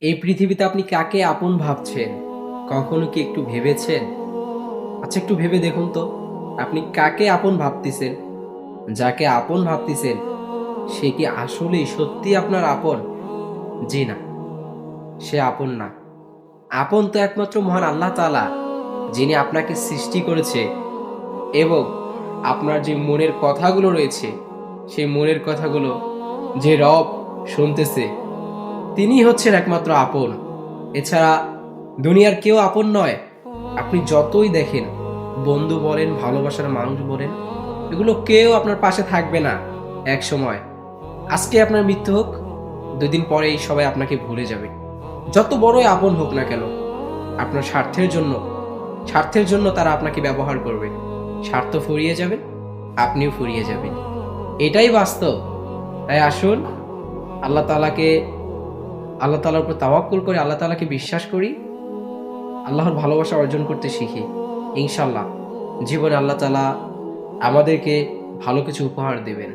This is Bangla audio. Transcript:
এই পৃথিবীতে আপনি কাকে আপন ভাবছেন? কখনো কি একটু ভেবেছেন? আচ্ছা, একটু ভেবে দেখুন তো, আপনি কাকে আপন ভাবতেছেন? যাকে আপন ভাবতেছেন, সে কি আসলেই সত্যিই আপনার আপন? জি না, সে আপন না। আপন তো একমাত্র মহান আল্লাহ তাআলা, যিনি আপনাকে সৃষ্টি করেছে এবং আপনার যে মনের কথাগুলো রয়েছে, সেই মনের কথাগুলো যে রব শুনতেছে, তিনিই হচ্ছেন একমাত্র আপন। এছাড়া দুনিয়ার কেউ আপন নয়। আপনি যতই দেখেন, বন্ধু বলেন, ভালোবাসার মানুষ বলেন, এগুলো কেউ আপনার পাশে থাকবে না একসময়। আজকে আপনার মৃত্যু হোক, ২ দিন পরেই সবাই আপনাকে ভুলে যাবে। যত বড়ই আপন হোক না কেন, আপনার স্বার্থের জন্য তারা আপনাকে ব্যবহার করবে। স্বার্থ ফুরিয়ে যাবে, আপনিও ফুরিয়ে যাবেন। এটাই বাস্তব। তাই আসুন, আল্লাহ তাআলাকে আল্লাহ তাআলার উপর তাওয়াক্কুল করে আল্লাহ তাআলাকে বিশ্বাস করি। আল্লাহর ভালোবাসা অর্জন করতে শিখি। ইনশাআল্লাহ জীবনে আল্লাহ তাআলা আমাদেরকে ভালো কিছু উপহার দিবেন।